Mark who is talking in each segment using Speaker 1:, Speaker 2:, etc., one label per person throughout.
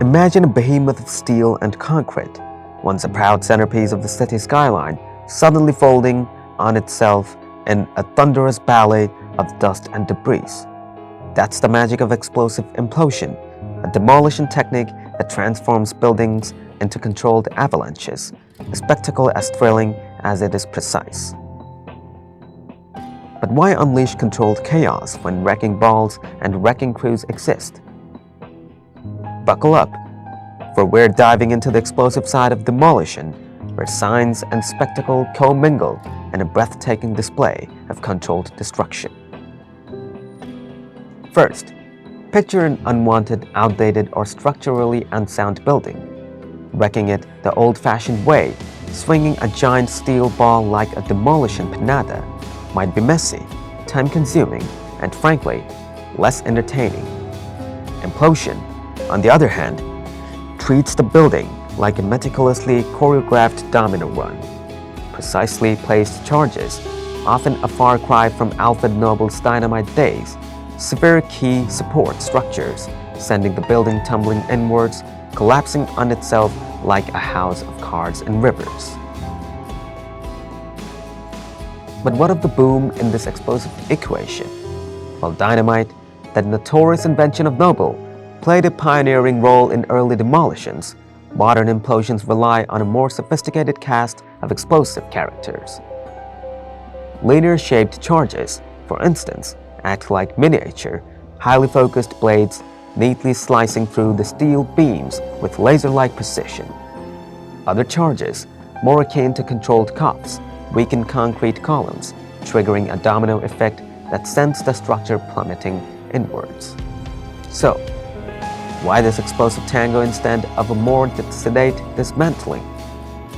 Speaker 1: Imagine a behemoth of steel and concrete, once a proud centerpiece of the city skyline, suddenly folding on itself in a thunderous ballet of dust and debris. That's the magic of explosive implosion, a demolition technique that transforms buildings into controlled avalanches, a spectacle as thrilling as it is precise. But why unleash controlled chaos when wrecking balls and wrecking crews exist? Buckle up, for we're diving into the explosive side of demolition, where science and spectacle co-mingle in a breathtaking display of controlled destruction. First, picture an unwanted, outdated, or structurally unsound building. Wrecking it the old-fashioned way, swinging a giant steel ball like a demolition pinata, might be messy, time-consuming, and frankly, less entertaining. Implosion, on the other hand, treats the building like a meticulously choreographed domino run. Precisely placed charges, often a far cry from Alfred Nobel's dynamite days, severe key support structures, sending the building tumbling inwards, collapsing on itself like a house of cards and rivers. But what of the boom in this explosive equation? Well, dynamite, that notorious invention of Nobel, played a pioneering role in early demolitions. Modern implosions rely on a more sophisticated cast of explosive characters. Linear-shaped charges, for instance, act like miniature, highly focused blades neatly slicing through the steel beams with laser-like precision. Other charges, more akin to controlled cuffs, weaken concrete columns, triggering a domino effect that sends the structure plummeting inwards. So, why this explosive tango instead of a more sedate dismantling?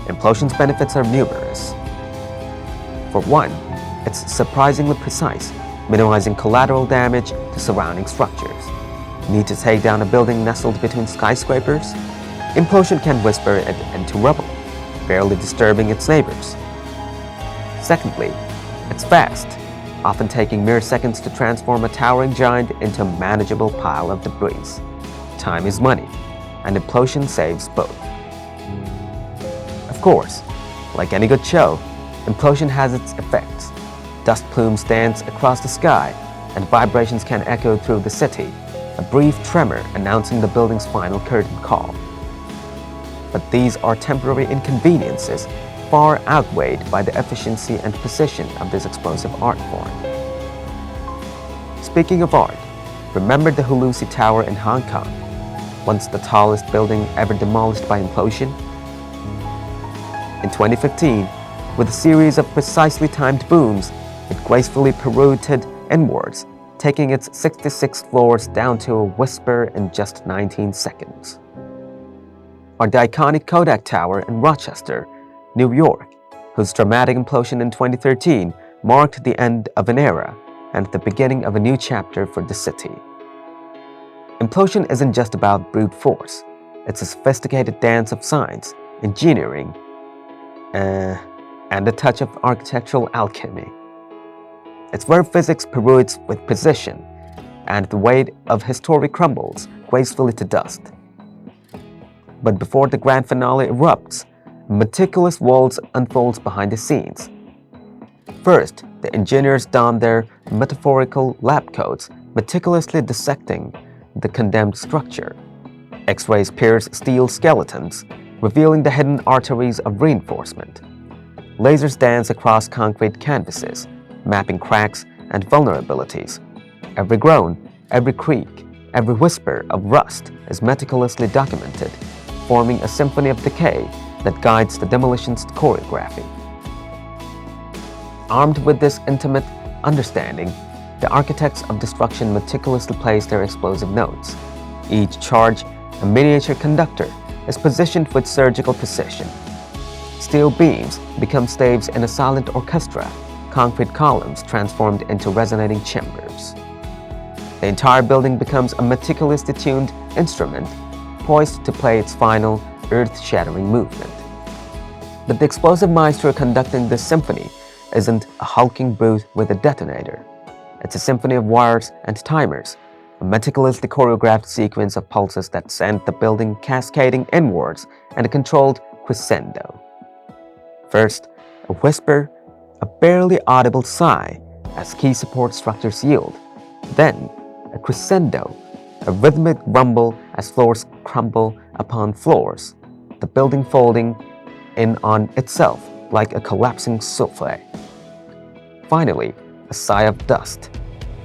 Speaker 1: Implosion's benefits are numerous. For one, it's surprisingly precise, minimizing collateral damage to surrounding structures. Need to take down a building nestled between skyscrapers? Implosion can whisper it into rubble, barely disturbing its neighbors. Secondly, it's fast, often taking mere seconds to transform a towering giant into a manageable pile of debris. Time is money, and implosion saves both. Of course, like any good show, implosion has its effects. Dust plumes dance across the sky, and vibrations can echo through the city, a brief tremor announcing the building's final curtain call. But these are temporary inconveniences, far outweighed by the efficiency and precision of this explosive art form. Speaking of art, remember the Hulusi Tower in Hong Kong, once the tallest building ever demolished by implosion? In 2015, with a series of precisely timed booms, it gracefully pirouetted inwards, taking its 66 floors down to a whisper in just 19 seconds. Or the iconic Kodak Tower in Rochester, New York, whose dramatic implosion in 2013 marked the end of an era and the beginning of a new chapter for the city. Implosion isn't just about brute force. It's a sophisticated dance of science, engineering, and a touch of architectural alchemy. It's where physics pirouettes with precision, and the weight of history crumbles gracefully to dust. But before the grand finale erupts, a meticulous waltz unfolds behind the scenes. First, the engineers don their metaphorical lab coats, meticulously dissecting the condemned structure. X-rays pierce steel skeletons, revealing the hidden arteries of reinforcement. Lasers dance across concrete canvases, mapping cracks and vulnerabilities. Every groan, every creak, every whisper of rust is meticulously documented, forming a symphony of decay that guides the demolition's choreography. Armed with this intimate understanding, the architects of destruction meticulously place their explosive notes. Each charge, a miniature conductor, is positioned with surgical precision. Steel beams become staves in a silent orchestra, concrete columns transformed into resonating chambers. The entire building becomes a meticulously tuned instrument, poised to play its final, earth-shattering movement. But the explosive maestro conducting this symphony isn't a hulking brute with a detonator. It's a symphony of wires and timers, a meticulously choreographed sequence of pulses that sent the building cascading inwards and a controlled crescendo. First, a whisper, a barely audible sigh as key support structures yield. Then, a crescendo, a rhythmic rumble as floors crumble upon floors, the building folding in on itself like a collapsing souffle. Finally, a sigh of dust,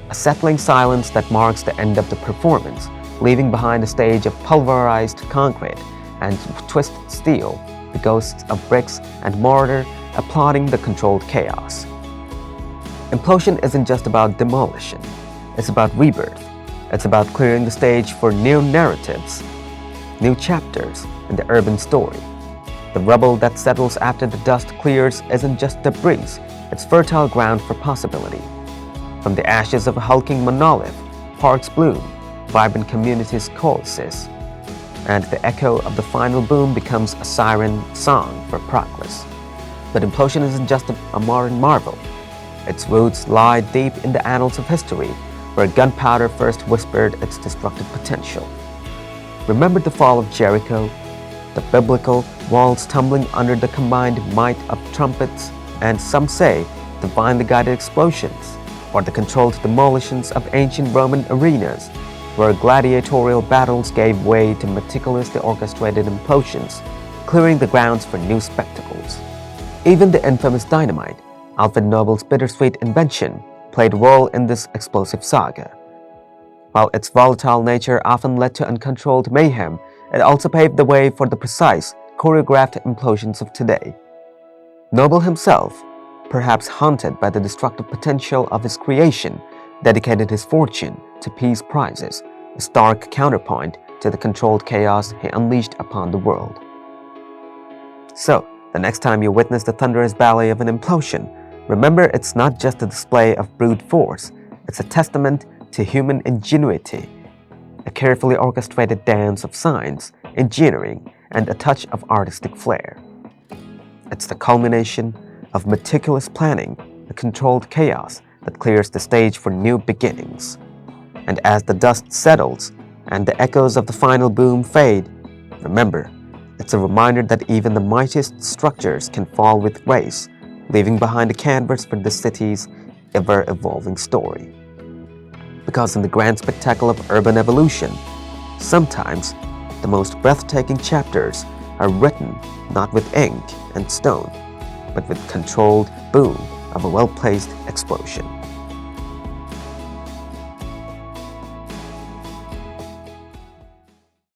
Speaker 1: a settling silence that marks the end of the performance, leaving behind a stage of pulverized concrete and twisted steel, the ghosts of bricks and mortar applauding the controlled chaos. Implosion isn't just about demolition, it's about rebirth. It's about clearing the stage for new narratives, new chapters in the urban story. The rubble that settles after the dust clears isn't just debris, it's fertile ground for possibility. From the ashes of a hulking monolith, parks bloom, vibrant communities coalesce, and the echo of the final boom becomes a siren song for progress. But implosion isn't just a modern marvel. Its roots lie deep in the annals of history, where gunpowder first whispered its destructive potential. Remember the fall of Jericho, the biblical walls tumbling under the combined might of trumpets, and some say divinely guided explosions, or the controlled demolitions of ancient Roman arenas, where gladiatorial battles gave way to meticulously orchestrated implosions, clearing the grounds for new spectacles. Even the infamous dynamite, Alfred Nobel's bittersweet invention, played a role in this explosive saga. While its volatile nature often led to uncontrolled mayhem, it also paved the way for the precise, choreographed implosions of today. Nobel himself, perhaps haunted by the destructive potential of his creation, dedicated his fortune to peace prizes, a stark counterpoint to the controlled chaos he unleashed upon the world. So, the next time you witness the thunderous ballet of an implosion, remember it's not just a display of brute force, it's a testament to human ingenuity, a carefully orchestrated dance of science, engineering, and a touch of artistic flair. It's the culmination of meticulous planning, a controlled chaos that clears the stage for new beginnings. And as the dust settles and the echoes of the final boom fade, remember, it's a reminder that even the mightiest structures can fall with grace, leaving behind a canvas for the city's ever-evolving story. Because in the grand spectacle of urban evolution, sometimes the most breathtaking chapters are written not with ink and stone, but with controlled boom of a well-placed explosion.